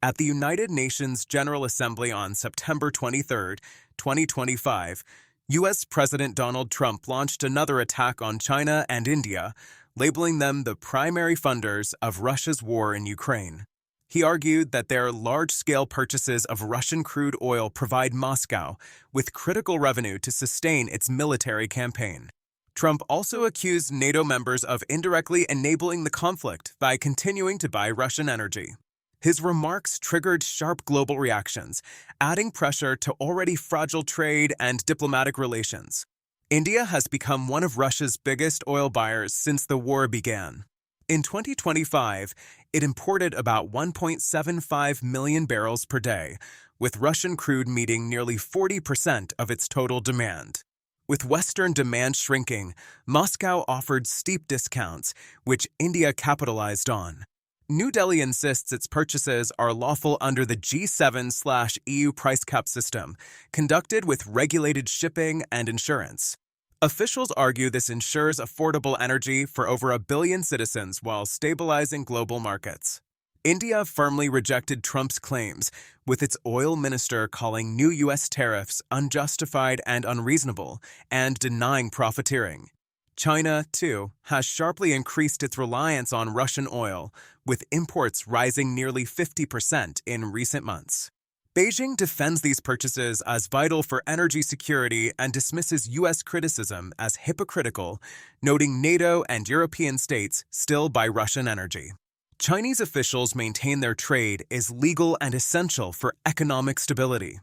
At the United Nations General Assembly on September 23, 2025, U.S. President Donald Trump launched another attack on China and India, labeling them the primary funders of Russia's war in Ukraine. He argued that their large-scale purchases of Russian crude oil provide Moscow with critical revenue to sustain its military campaign. Trump also accused NATO members of indirectly enabling the conflict by continuing to buy Russian energy. His remarks triggered sharp global reactions, adding pressure to already fragile trade and diplomatic relations. India has become one of Russia's biggest oil buyers since the war began. In 2025, it imported about 1.75 million barrels per day, with Russian crude meeting nearly 40% of its total demand. With Western demand shrinking, Moscow offered steep discounts, which India capitalized on. New Delhi insists its purchases are lawful under the G7/EU price cap system, conducted with regulated shipping and insurance. Officials argue this ensures affordable energy for over 1 billion citizens while stabilizing global markets. India firmly rejected Trump's claims, with its oil minister calling new U.S. tariffs unjustified and unreasonable and denying profiteering. China, too, has sharply increased its reliance on Russian oil, with imports rising nearly 50% in recent months. Beijing defends these purchases as vital for energy security and dismisses U.S. criticism as hypocritical, noting NATO and European states still buy Russian energy. Chinese officials maintain their trade is legal and essential for economic stability.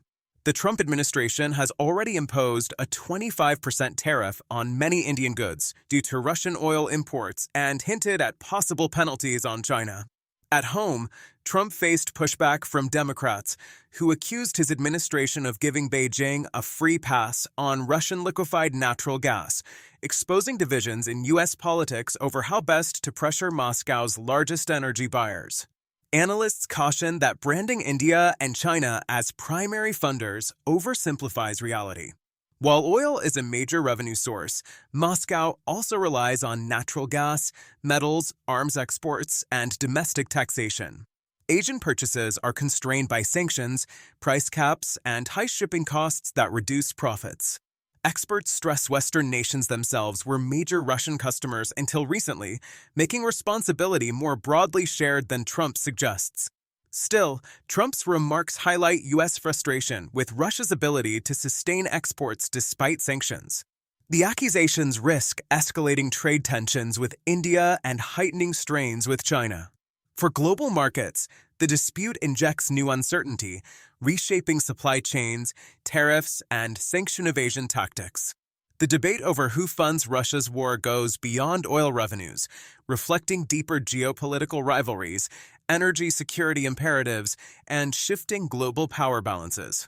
The Trump administration has already imposed a 25% tariff on many Indian goods due to Russian oil imports and hinted at possible penalties on China. At home, Trump faced pushback from Democrats, who accused his administration of giving Beijing a free pass on Russian liquefied natural gas, exposing divisions in U.S. politics over how best to pressure Moscow's largest energy buyers. Analysts caution that branding India and China as primary funders oversimplifies reality. While oil is a major revenue source, Moscow also relies on natural gas, metals, arms exports, and domestic taxation. Asian purchases are constrained by sanctions, price caps, and high shipping costs that reduce profits. Experts stress Western nations themselves were major Russian customers until recently, making responsibility more broadly shared than Trump suggests. Still, Trump's remarks highlight U.S. frustration with Russia's ability to sustain exports despite sanctions. The accusations risk escalating trade tensions with India and heightening strains with China. For global markets, the dispute injects new uncertainty, reshaping supply chains, tariffs, and sanction evasion tactics. The debate over who funds Russia's war goes beyond oil revenues, reflecting deeper geopolitical rivalries, energy security imperatives, and shifting global power balances.